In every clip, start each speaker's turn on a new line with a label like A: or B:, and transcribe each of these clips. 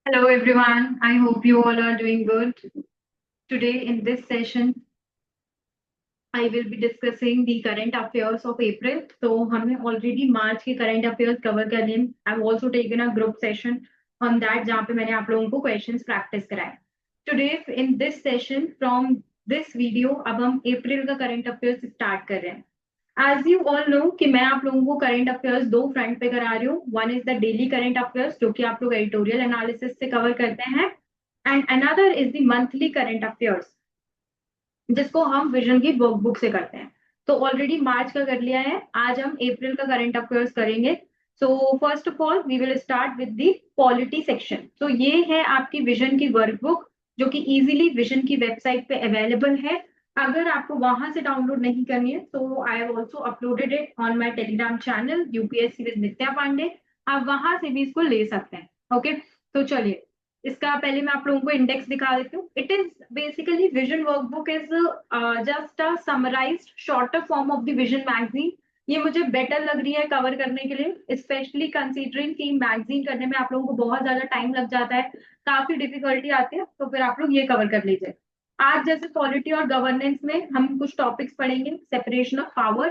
A: Hello everyone, I hope you all are doing good. Today in this session, I will be discussing the current affairs of April. So हमने already March के current affairs cover कर लिए. I've also taken a group session on that जहाँ पे मैंने आप लोगों को questions practice कराए. Today in this session from this video अब हम April का current affairs start कर रहे हैं. एज यू ऑल नो कि मैं आप लोगों को करंट अफेयर्स दो फ्रंट पे करा रही हूँ. One is the daily current affairs जो कि आप लोग एडिटोरियल एनालिसिस से कवर करते हैं and another is the monthly current affairs जिसको हम विजन की वर्कबुक से करते हैं. तो ऑलरेडी मार्च का कर लिया है, आज हम अप्रैल का करंट अफेयर्स करेंगे. So first of all we will start with the polity section. तो ये है आपकी विजन की वर्कबुक जो कि इजीली विजन की वेबसाइट पे अवेलेबल है. अगर आपको वहां से डाउनलोड नहीं करनी है तो I have also uploaded it on my Telegram channel UPSC with Nitya Pandey. आप वहां से भी इसको ले सकते हैं. ओके, तो चलिए इसका पहले मैं आप लोगों को इंडेक्स दिखा देती हूँ. It is basically vision workbook is just a summarised shorter form of the vision magazine. ये मुझे बेटर लग रही है कवर करने के लिए, स्पेशली कंसीडरिंग कि मैगजीन करने में आप लोगों को बहुत ज्यादा टाइम लग जाता है, काफी डिफिकल्टी आती है, तो फिर आप लोग ये कवर कर लीजिए. आज जैसे पॉलिटी और गवर्नेंस में हम कुछ टॉपिक्स पढ़ेंगे. Separation of power,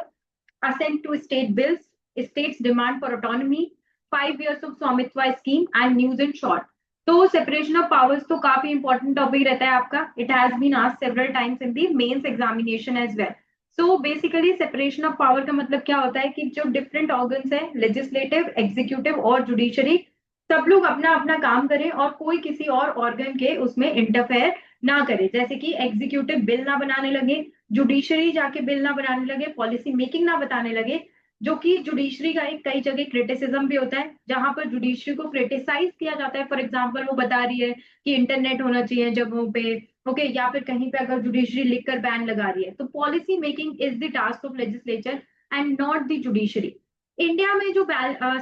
A: assent to state bills, states demand for autonomy, 5 years of स्वामित्व scheme and news in short. तो सेपरेशन ऑफ पावर्स तो काफी इंपॉर्टेंट टॉपिक रहता है आपका. It has been asked several times in the mains examination as well. So basically separation of power का मतलब क्या होता है कि जो डिफरेंट ऑर्गन्स है, लेजिस्लेटिव, एग्जीक्यूटिव और जुडिशरी, सब लोग अपना अपना काम करें और कोई किसी और ऑर्गन के उसमें इंटरफेयर ना करे. जैसे कि एग्जीक्यूटिव बिल ना बनाने लगे, जुडिशरी जाके बिल ना बनाने लगे, पॉलिसी मेकिंग ना बताने लगे. जो कि जुडिशरी का एक कई जगह क्रिटिसिज्म भी होता है जहां पर जुडिशरी को क्रिटिसाइज किया जाता है. फॉर एग्जांपल वो बता रही है कि इंटरनेट होना चाहिए जगहों पे, ओके, या फिर कहीं पे अगर जुडिशरी लिखकर बैन लगा रही है. तो policy making is the task of legislature and not the judiciary. India में जो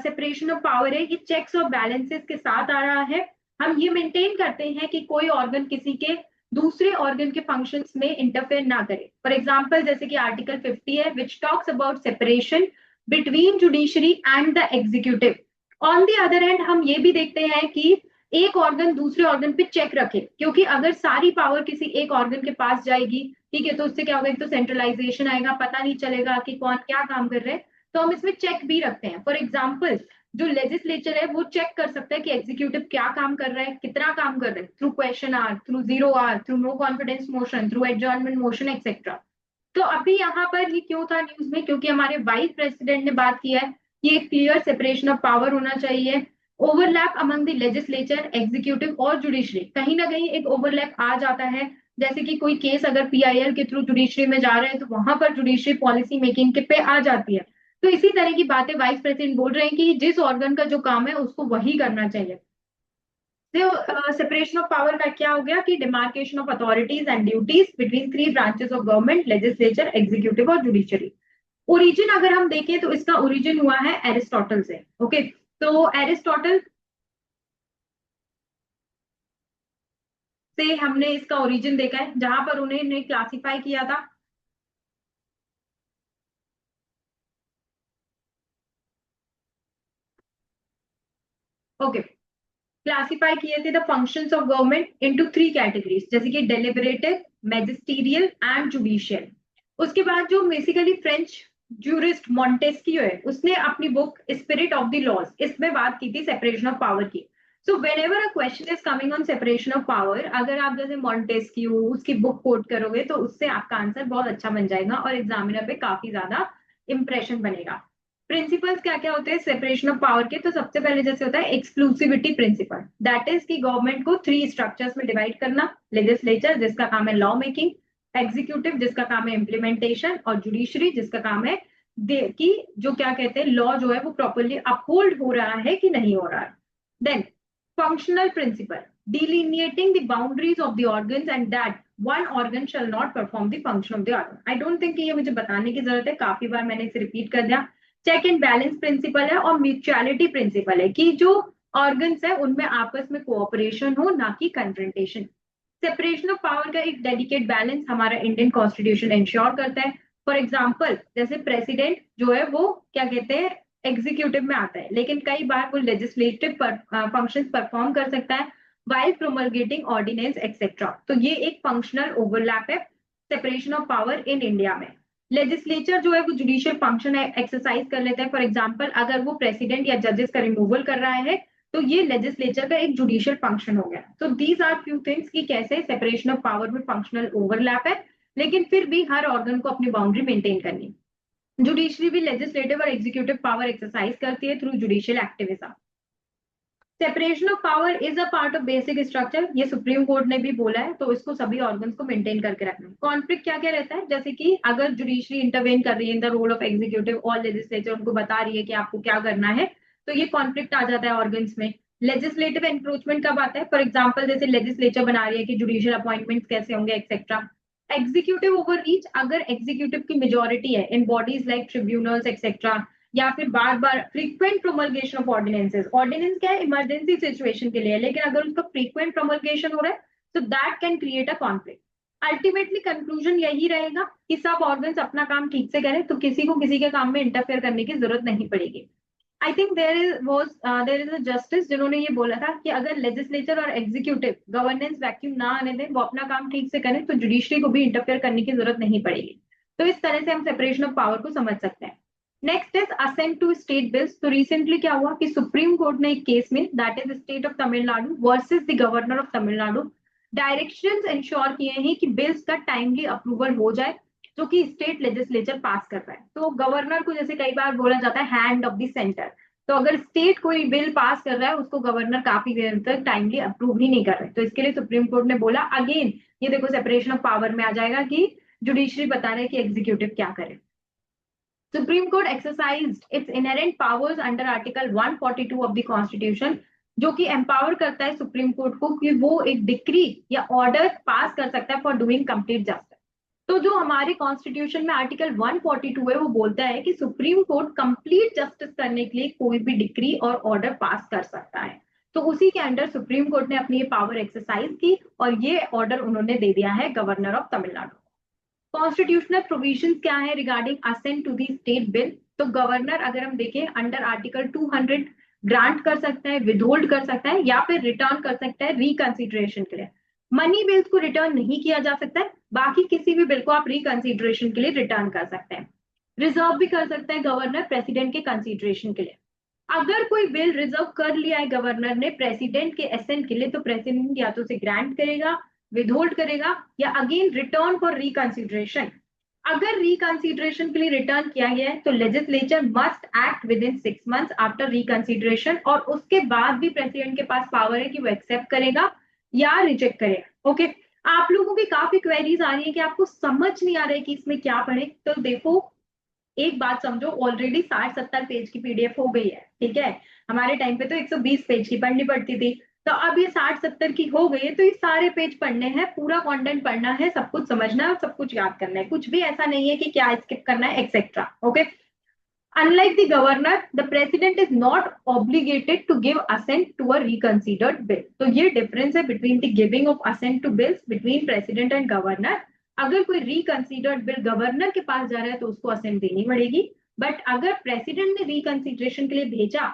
A: सेपरेशन ऑफ पावर है ये चेक्स और बैलेंसेस के साथ आ रहा है. हम ये मेंटेन करते हैं कि कोई ऑर्गन किसी के दूसरे ऑर्गन के फंक्शंस में इंटरफेयर ना करे. फॉर एग्जांपल जैसे कि आर्टिकल 50 है which talks about separation between judiciary and the executive. On the other hand हम ये भी देखते हैं कि एक ऑर्गन दूसरे ऑर्गन पे चेक रखे, क्योंकि अगर सारी पावर किसी एक ऑर्गन के पास जाएगी, ठीक है, तो उससे क्या होगा, एक तो सेंट्रलाइजेशन आएगा, पता नहीं चलेगा कि कौन क्या काम कर रहे हैं. तो हम इसमें चेक भी रखते हैं. फॉर एग्जाम्पल जो लेजिस्लेचर है वो चेक कर सकता है कि एग्जीक्यूटिव क्या काम कर रहा है, कितना काम कर रहा है, through question hour, through zero hour, through no confidence motion, through adjournment motion etcetera. तो अभी यहाँ पर ये क्यों था न्यूज में, क्योंकि हमारे वाइस प्रेसिडेंट ने बात किया है कि एक क्लियर सेपरेशन ऑफ पावर होना चाहिए. Overlap among the legislature, executive और जुडिशरी, कहीं ना कहीं एक ओवरलैप आ जाता है. जैसे कि कोई केस अगर पीआईएल के थ्रू जुडिशरी में जा रहे हैं तो वहां पर जुडिशरी पॉलिसी मेकिंग के पे आ जाती है. तो इसी तरह की बातें वाइस प्रेसिडेंट बोल रहे हैं कि जिस ऑर्गन का जो काम है उसको वही करना चाहिए. तो सेपरेशन ऑफ पावर का क्या हो गया कि demarcation of authorities and duties between three branches of government, legislature, executive और जुडिशरी. ओरिजिन अगर हम देखें तो इसका ओरिजिन हुआ है एरिस्टोटल से. ओके, तो एरिस्टोटल से हमने इसका ओरिजिन देखा है जहां पर उन्होंने क्लासिफाई किया था. ओके, क्लासिफाई किए थे the functions of government into three categories, जैसे कि डेलिबरेटिव, मैजिस्टीरियल एंड जुडिशियल. उसके बाद जो बेसिकली फ्रेंच जूरिस्ट मॉन्टेस्क्यू है उसने अपनी book spirit of the laws इसमें बात की थी सेपरेशन ऑफ पावर की. So whenever a question is coming on separation of power, अगर आप जैसे मॉन्टेस्क्यू उसकी बुक कोट करोगे तो उससे आपका आंसर बहुत अच्छा बन जाएगा और एग्जामिनर पे काफी ज्यादा इंप्रेशन बनेगा. प्रिंसिपल्स क्या क्या होते हैं सेपरेशन ऑफ पावर के, तो सबसे पहले जैसे होता है एक्सक्लूसिविटी प्रिंसिपल, दैट इज कि गवर्नमेंट को थ्री स्ट्रक्चर्स में डिवाइड करना. लेजिस्लेचर जिसका काम है लॉ मेकिंग, एग्जीक्यूटिव जिसका काम है इम्प्लीमेंटेशन और जुडिशरी जिसका काम है कि जो क्या कहते हैं लॉ जो है वो प्रॉपरली अपहोल्ड हो रहा है कि नहीं हो रहा है. Then functional principle, delineating the boundaries of the organs and that one organ shall not perform the function of the organ. I don't think कि ये मुझे बताने की जरूरत है, काफी बार मैंने इसे रिपीट कर दिया. चेक एंड बैलेंस प्रिंसिपल है और म्यूचुअलिटी प्रिंसिपल है कि जो ऑर्गन्स है उनमें आपस में कोऑपरेशन हो, ना कि कन्फ्रंटेशन. सेपरेशन ऑफ पावर का एक डेडिकेट बैलेंस हमारा इंडियन कॉन्स्टिट्यूशन इंश्योर करता है. फॉर एग्जाम्पल जैसे प्रेसिडेंट जो है वो क्या कहते हैं एग्जीक्यूटिव में आता है, लेकिन कई बार वो लेजिस्लेटिव फंक्शंस परफॉर्म कर सकता है while promulgating ordinance etc. तो ये एक फंक्शनल ओवरलैप है separation of power in India में। लेजिस्लेचर जो है वो जुडिशियल फंक्शन एक्सरसाइज कर लेता है। फॉर एग्जांपल अगर वो प्रेसिडेंट या जजेस का रिमूवल कर रहा है तो ये लेजिस्लेचर का एक जुडिशियल फंक्शन हो गया। तो दीज आर फ्यू थिंग्स कि कैसे सेपरेशन ऑफ पावर में फंक्शनल ओवरलैप है, लेकिन फिर भी हर ऑर्गन को अपनी बाउंड्री मेंटेन करनी। जुडिशरी भी लेजिस्लेटिव और एग्जीक्यूटिव पावर एक्सरसाइज करती है through judicial activism. Separation of power is a part of basic structure, ये सुप्रीम कोर्ट ने भी बोला है, तो इसको सभी ऑर्गन्स को मेंटेन करके रखना है। कॉन्फ्लिक्ट क्या क्या रहता है, जैसे कि अगर जुडिशरी इंटरवेन कर रही है in the role of executive और लेजिस्लेचर उनको बता रही है कि आपको क्या करना है, तो ये कॉन्फ्लिक्ट आ जाता है ऑर्गन्स में। लेजिस्लेटिव एनक्रोचमेंट कब आता है, फॉर एग्जाम्पल जैसे लेजिस्लेचर बना रही है कि जुडिशियल अपॉइंटमेंट कैसे होंगे एक्सेट्रा। एग्जीक्यूटिव ओवर रीच, अगर एग्जीक्यूटिव की मेजोरिटी है in bodies like tribunals etcetera, या फिर बार बार फ्रीक्वेंट प्रोमलगेशन ऑफ ऑर्डिनेंसेस। ऑर्डिनेंस क्या है, इमरजेंसी सिचुएशन के लिए, लेकिन अगर उसका फ्रीक्वेंट प्रोमलगेशन हो रहा है तो that can create a conflict. Ultimately conclusion यही रहेगा कि सब ऑर्गन्स अपना काम ठीक से करें, तो किसी को किसी के काम में इंटरफेयर करने की जरूरत नहीं पड़ेगी। I think there is a justice जिन्होंने ये बोला था कि अगर लेजिस्लेचर और एग्जीक्यूटिव गवर्नेंस वैक्यूम ना आने दें, वो अपना काम ठीक से करें, तो जुडिशरी को भी इंटरफेयर करने की जरूरत नहीं पड़ेगी। तो इस तरह से हम सेपरेशन ऑफ पावर को समझ सकते हैं। Next is assent to state bills. तो रिसेंटली क्या हुआ कि सुप्रीम कोर्ट ने एक केस में, that is state of Tamil Nadu versus the governor of Tamil Nadu, directions ensure किए हैं कि बिल्स का टाइमली अप्रूवल हो जाए जो कि स्टेट लेजिस्लेचर पास कर रहा है। तो गवर्नर को जैसे कई बार बोला जाता है हैंड ऑफ द सेंटर, तो अगर स्टेट कोई बिल पास कर रहा है उसको गवर्नर काफी देर तक टाइमली अप्रूव ही नहीं कर रहे, तो इसके लिए सुप्रीम कोर्ट ने बोला अगेन, ये देखो सेपरेशन ऑफ पावर में आ जाएगा कि जुडिशरी बता रहे कि एग्जीक्यूटिव क्या करे। Supreme Court exercised its inherent powers under Article 142 of the Constitution, जो कि एम्पावर करता है सुप्रीम कोर्ट को कि वो एक डिक्री या ऑर्डर पास कर सकता है फॉर डूइंग कंप्लीट जस्टिस। तो जो हमारे कॉन्स्टिट्यूशन में आर्टिकल 142 है वो बोलता है कि सुप्रीम कोर्ट कंप्लीट जस्टिस करने के लिए कोई भी डिक्री और ऑर्डर पास कर सकता है। तो उसी के अंडर सुप्रीम कोर्ट ने अपनी ये पावर एक्सरसाइज की और ये ऑर्डर उन्होंने दे दिया है governor of Tamil Nadu. Constitutional provisions क्या है regarding assent to the state bill. तो गवर्नर अगर हम देखें अंडर आर्टिकल 200 ग्रांट कर सकता है, विदहोल्ड कर सकता है या फिर रिटर्न कर सकता है रिकंसिडरेशन के लिए। मनी बिल्स को रिटर्न नहीं किया जा सकता है, बाकी किसी भी बिल को आप रिकंसिडरेशन के लिए रिटर्न कर सकते हैं। रिजर्व भी कर सकता है गवर्नर प्रेसिडेंट के कंसिडरेशन के लिए। अगर कोई बिल रिजर्व कर लिया है गवर्नर ने प्रेसिडेंट के एसेंट के लिए, तो प्रेसिडेंट या तो उसे ग्रांट करेगा, विदहोल्ड करेगा या अगेन रिटर्न फॉर रिकंसिडरेशन। अगर रिकंसिडरेशन के लिए रिटर्न किया गया है तो legislature must act with in 6 months after reconsideration, और उसके बाद भी प्रेसिडेंट के पास पावर है कि वो एक्सेप्ट करेगा या रिजेक्ट करेगा। ओके, आप लोगों की काफी क्वेरीज आ रही है कि आपको समझ नहीं आ रहा है कि इसमें क्या पढ़े, तो देखो एक बात समझो, ऑलरेडी 60-70 पेज की पीडीएफ हो गई है, ठीक है। हमारे टाइम पे तो 120 पेज की पढ़नी पड़ती थी, तो अब ये 60-70 की हो गई है, तो ये सारे पेज पढ़ने हैं, पूरा कंटेंट पढ़ना है, सब कुछ समझना है और सब कुछ याद करना है, कुछ भी ऐसा नहीं है कि क्या स्किप करना है etcetera. Okay, unlike the governor, the president is not obligated to give assent to a reconsidered bill. तो ये डिफरेंस है between the giving of assent to bills between president and governor। अगर कोई रिकंसिडर्ड बिल गवर्नर के पास जा रहा है तो उसको असेंट देनी पड़ेगी, बट अगर प्रेसिडेंट ने रिकंसिडरेशन के लिए भेजा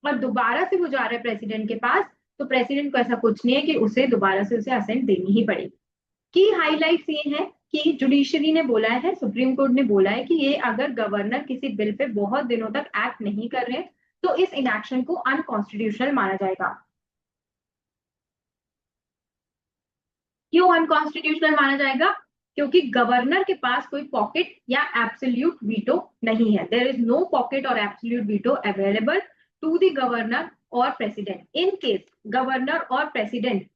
A: और दोबारा से वो जा रहा है प्रेसिडेंट के पास, तो प्रेसिडेंट को ऐसा कुछ नहीं है कि उसे दोबारा से उसे असेंट देनी ही पड़ेगी। की हाईलाइट्स ये है कि जुडिशरी ने बोला है, सुप्रीम कोर्ट ने बोला है कि ये अगर गवर्नर किसी बिल पे बहुत दिनों तक एक्ट नहीं कर रहे तो इस इनएक्शन को अनकॉन्स्टिट्यूशनल माना जाएगा। क्यों अनकॉन्स्टिट्यूशनल माना जाएगा? क्योंकि गवर्नर के पास कोई पॉकेट या एब्सोल्यूट वीटो नहीं है। देयर इज नो पॉकेट और absolute veto available to the governor और प्रेसिडेंट। इन केस गवर्नर और प्रेसिडेंट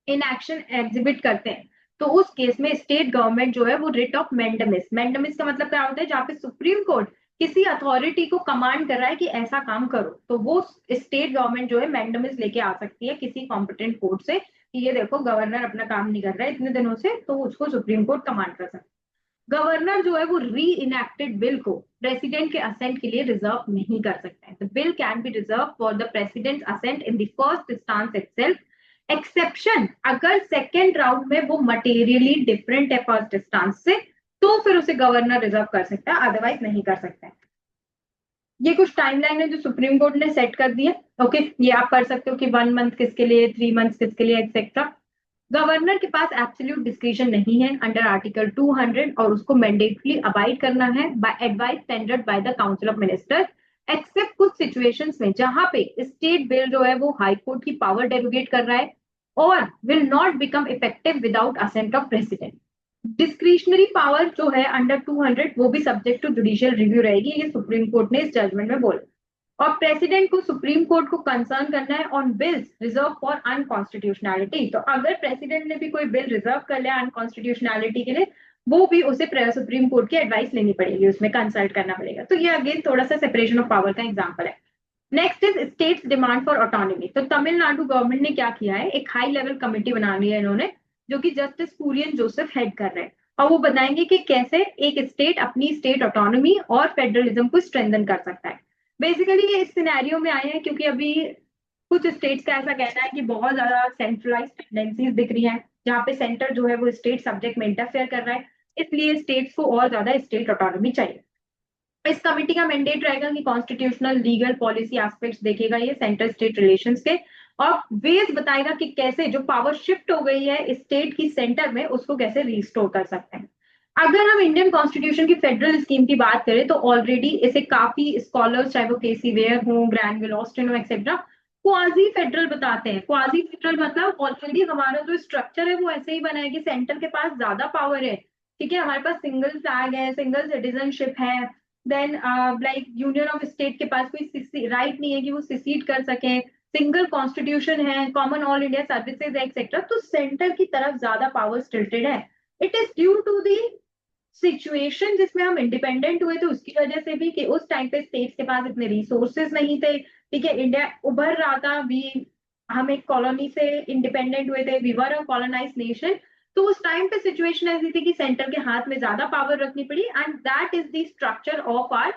A: इन एक्शन एग्जिबिट करते हैं तो उस केस में स्टेट गवर्नमेंट जो है वो रिट ऑफ मैंडमिस, मैंडमिस का मतलब क्या होता है, जहाँ पे सुप्रीम कोर्ट किसी अथॉरिटी को कमांड कर रहा है कि ऐसा काम करो, तो वो स्टेट गवर्नमेंट जो है मैंडमिस लेके आ सकती है किसी कॉम्पिटेंट कोर्ट से कि ये देखो गवर्नर अपना काम नहीं कर रहा है इतने दिनों से, तो उसको सुप्रीम कोर्ट कमांड कर सकता है। गवर्नर जो है वो री इनेक्टेड बिल को प्रेसिडेंट के असेंट के लिए रिजर्व नहीं कर सकता है। The bill can be reserve for the president assent in the first instance itself, exception अगर सेकेंड राउंड में वो मटेरियली डिफरेंट है फर्स्ट इंस्टेंस से, तो फिर उसे गवर्नर रिजर्व कर सकता है, अदरवाइज नहीं कर सकता है। ये कुछ टाइमलाइन है जो सुप्रीम कोर्ट ने सेट कर दी है। ओके, ये आप पढ़ सकते हो कि 1 मंथ किसके लिए, 3 मंथ किसके लिए, एक्सेट्रा। गवर्नर के पास एब्सोल्यूट डिस्क्रिशन नहीं है अंडर आर्टिकल 200 और उसको मैंडेटली अबाइड करना है by advice tendered by the council of ministers, except कुछ सिचुएशंस में जहां पे स्टेट बिल जो है वो हाई कोर्ट की पावर डेरोगेट कर रहा है और will not become effective without assent of president. Discretionary power जो है अंडर 200 वो भी सब्जेक्ट टू जुडिशियल रिव्यू रहेगी, ये सुप्रीम कोर्ट ने इस जजमेंट में बोला। और प्रेसिडेंट को सुप्रीम कोर्ट को कंसर्न करना है ऑन बिल्स रिजर्व फॉर अनकॉन्स्टिट्यूशनैलिटी। तो अगर प्रेसिडेंट ने भी कोई बिल रिजर्व कर लिया अनकॉन्स्टिट्यूशनैलिटी के लिए, वो भी उसे सुप्रीम कोर्ट की एडवाइस लेनी पड़ेगी, उसमें कंसल्ट करना पड़ेगा। तो ये अगेन थोड़ा सा सेपरेशन ऑफ पावर का एग्जाम्पल है। Next is states demand for autonomy. तो तमिलनाडु गवर्नमेंट ने क्या किया है, एक हाई लेवल कमेटी बना ली है इन्होंने, जो कि जस्टिस कुरियन जोसेफ हेड कर रहे हैं, और वो बताएंगे कि कैसे एक स्टेट अपनी स्टेट ऑटोनॉमी और फेडरलिज्म को स्ट्रेंथन कर सकता है। बेसिकली ये इस सिनेरियो में आए हैं क्योंकि अभी कुछ स्टेट्स का ऐसा कहना है कि बहुत ज्यादा सेंट्रलाइज टेंडेंसीज दिख रही हैं, जहाँ पे सेंटर जो है वो स्टेट सब्जेक्ट में इंटरफेयर कर रहा है, इसलिए स्टेट्स को और ज्यादा स्टेट ऑटोनॉमी चाहिए। इस कमेटी का मैंडेट रहेगा कि कॉन्स्टिट्यूशनल लीगल पॉलिसी एस्पेक्ट्स देखेगा ये सेंटर स्टेट रिलेशंस के, और वेज बताएगा कि कैसे जो पावर शिफ्ट हो गई है स्टेट की सेंटर में उसको कैसे रिस्टोर कर सकते हैं। अगर हम इंडियन कॉन्स्टिट्यूशन की फेडरल स्कीम की बात करें तो ऑलरेडी इसे काफी स्कॉलर्स, चाहे वो केसी वेयर हो, ग्रैनविल ऑस्टिन हो, एक्सेट्रा, क्वाजी फेडरल बताते हैं। क्वाजी फेडरल मतलब ऑलरेडी हमारा जो स्ट्रक्चर है वो ऐसे ही बना है कि सेंटर के पास ज्यादा पावर है, ठीक है, हमारे पास सिंगल फ्लैग है, सिंगल सिटीजनशिप है, then like union of state के पास कोई राइट नहीं है कि वो सिसीड कर सके, सिंगल कॉन्स्टिट्यूशन है, common all India services etcetera, तो सेंटर की तरफ ज्यादा पावर स्टिल्टेड है। It is due to the situation जिसमें हम इंडिपेंडेंट हुए थे उसकी वजह से भी, कि उस टाइम पे स्टेट्स के पास इतने रिसोर्सेज नहीं थे, ठीक है, इंडिया उभर रहा था भी, हम एक कॉलोनी से इंडिपेंडेंट हुए थे, we were a colonised nation. तो उस टाइम पे सिचुएशन ऐसी थी कि सेंटर के हाथ में ज्यादा पावर रखनी पड़ी, and that is the structure of our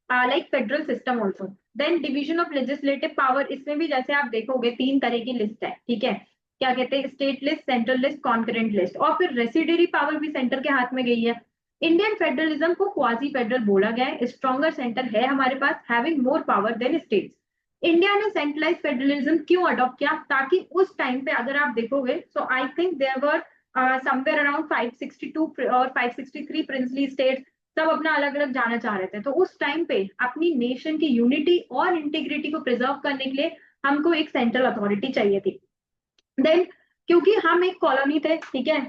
A: like federal system also. Then division of legislative power, इसमें भी जैसे आप देखोगे 3 तरह की लिस्ट है, ठीक है, क्या कहते हैं, state list, central list, concurrent list, और फिर रेसिडरी पावर भी सेंटर के हाथ में गई है। इंडियन फेडरलिज्म को क्वाजी फेडरल बोला गया है, स्ट्रॉन्गर सेंटर है हमारे पास, having more power than states. India ने सेंट्रलाइज फेडरलिज्म क्यों अडॉप्ट किया, ताकि उस टाइम पे अगर आप देखोगे, so I think there were somewhere around 562 और 563 प्रिंसली स्टेट्स, सब अपना अलग अलग जाना चाह रहे थे। तो उस टाइम पे अपनी नेशन की यूनिटी और इंटीग्रिटी को प्रिजर्व करने के लिए हमको एक सेंट्रल अथॉरिटी चाहिए थी। देन क्योंकि हम एक कॉलोनी थे, ठीक है,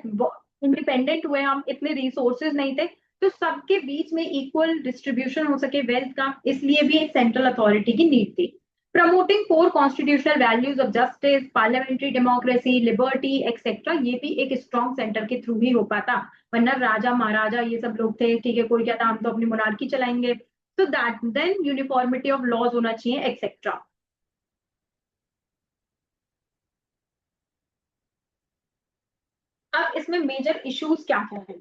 A: इंडिपेंडेंट हुए, हम इतने रिसोर्सेज नहीं थे, तो सबके बीच में इक्वल डिस्ट्रीब्यूशन हो सके वेल्थ का, इसलिए भी एक सेंट्रल अथॉरिटी की नीड थी। Promoting core constitutional values of justice, parliamentary democracy, liberty etcetera, ये भी एक स्ट्रॉन्ग सेंटर के थ्रू ही हो पाता, वरना राजा महाराजा ये सब लोग थे, ठीक है, कोई कहता हम तो अपनी मोनार्की चलाएंगे, तो that then uniformity of laws होना चाहिए एक्सेट्रा। अब इसमें मेजर इश्यूज क्या क्या है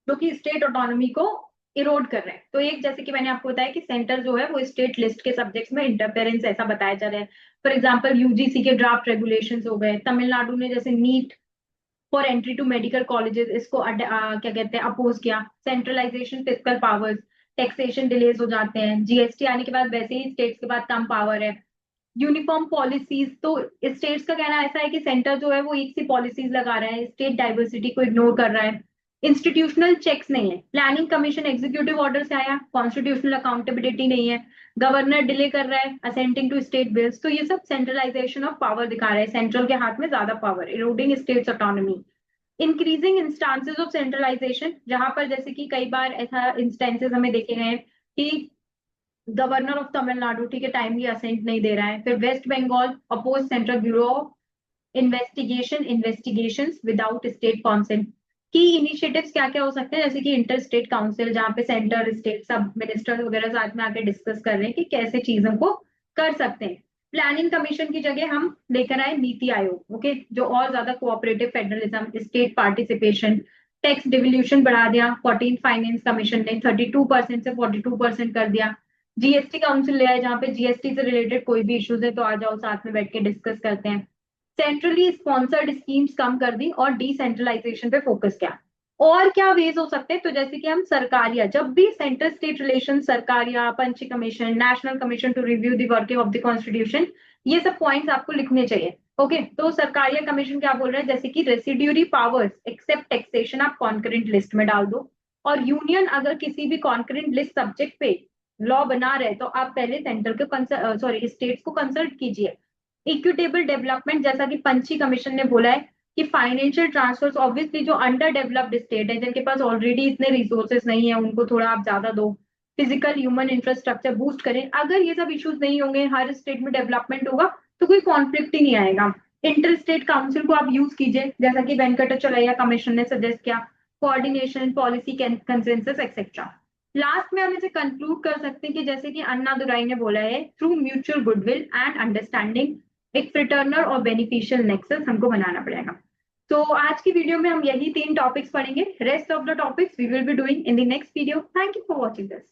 A: जो कि स्टेट ऑटोनॉमी को इरोड कर रहे हैं। तो एक, जैसे कि मैंने आपको बताया कि सेंटर जो है वो स्टेट लिस्ट के सब्जेक्ट्स में इंटरफेरेंस ऐसा बताया जा रहा है। फॉर एग्जांपल यूजीसी के ड्राफ्ट रेगुलेशंस हो गए, तमिलनाडु ने जैसे NEET for entry to medical colleges, इसको क्या कहते हैं, अपोज किया। Centralisation fiscal powers, taxation delays हो जाते हैं, जीएसटी आने के बाद वैसे ही स्टेट्स के पास कम पावर है। यूनिफॉर्म पॉलिसीज, तो स्टेट्स का कहना ऐसा है कि सेंटर जो है वो एक सी पॉलिसीज लगा रहा है, स्टेट डाइवर्सिटी को इग्नोर कर रहा है। इंस्टीट्यूशनल चेक्स नहीं है, प्लानिंग कमीशन एग्जीक्यूटिव ऑर्डर से आया, कॉन्स्टिट्यूशनल अकाउंटेबिलिटी नहीं है, गवर्नर डिले कर रहा है असेंटिंग टू स्टेट बिल्स, तो ये सब सेंट्रलाइजेशन ऑफ पावर दिखा रहा है, सेंट्रल के हाथ में ज्यादा power, eroding states autonomy. Increasing instances of centralisation, जहां पर जैसे कि कई बार ऐसा इंस्टेंसेस हमें देखे गए हैं कि गवर्नर ऑफ तमिलनाडु, ठीक है, टाइमली असेंट नहीं दे रहा है। फिर West Bengal oppose central bureau investigations without state consent. Key initiatives क्या क्या हो सकते हैं, जैसे कि इंटर स्टेट काउंसिल, जहाँ पे सेंटर स्टेट सब मिनिस्टर्स वगैरह साथ में आके डिस्कस कर रहे हैं कि कैसे चीजों को कर सकते हैं। प्लानिंग कमीशन की जगह हम लेकर आए नीति आयोग, ओके, जो और ज्यादा cooperative federalism, state participation, tax devolution बढ़ा दिया। 14 फाइनेंस कमीशन ने 32% से 42% कर दिया। जीएसटी काउंसिल ले आए, जहाँ पे जीएसटी से रिलेटेड कोई भी इश्यूज है तो आ जाओ साथ में बैठ के डिस्कस करते हैं। सेंट्रली स्पॉन्सर्ड स्कीम्स कम कर दी और डिसेंट्रलाइजेशन पे फोकस किया। और क्या वेज हो सकते हैं, तो जैसे कि हम सरकारिया, जब भी central state relation, Sarkaria, Punchhi commission, national commission to review the working of the constitution, ये सब पॉइंट्स आपको लिखने चाहिए। ओके, तो सरकारिया कमीशन क्या बोल रहा है, जैसे कि रेसिड्यूरी पावर्स एक्सेप्ट टैक्सेशन आप कॉन्करेंट लिस्ट में डाल दो, और यूनियन अगर किसी भी कॉन्करेंट लिस्ट सब्जेक्ट पे लॉ बना रहे तो आप पहले सेंटर के सॉरी स्टेट्स को कंसल्ट कीजिए। इक्विटेबल डेवलपमेंट, जैसा कि पंची कमीशन ने बोला है कि फाइनेंशियल ट्रांसफर्स ऑब्वियसली जो अंडर डेवलप्ड स्टेट है, जिनके पास ऑलरेडी इतने रिसोर्सेज नहीं है, उनको थोड़ा आप ज्यादा दो, फिजिकल ह्यूमन इंफ्रास्ट्रक्चर बूस्ट करें। अगर ये सब इश्यूज नहीं होंगे, हर स्टेट में डेवलपमेंट होगा, तो कोई कॉन्फ्लिक्ट ही नहीं आएगा। इंटर स्टेट काउंसिल को आप यूज कीजिए, जैसा कि वेंकटचलैया कमीशन ने सजेस्ट किया, coordination, policy consensus etcetera. Last में हम इसे कंक्लूड कर सकते हैं कि जैसे कि अन्ना दुराई ने बोला है, through mutual goodwill and understanding एक फ्रिटर्नर और बेनिफिशियल नेक्सस हमको बनाना पड़ेगा। तो आज की वीडियो में हम यही 3 टॉपिक्स पढ़ेंगे। Rest of the topics we will be doing in the next video. Thank you for watching this.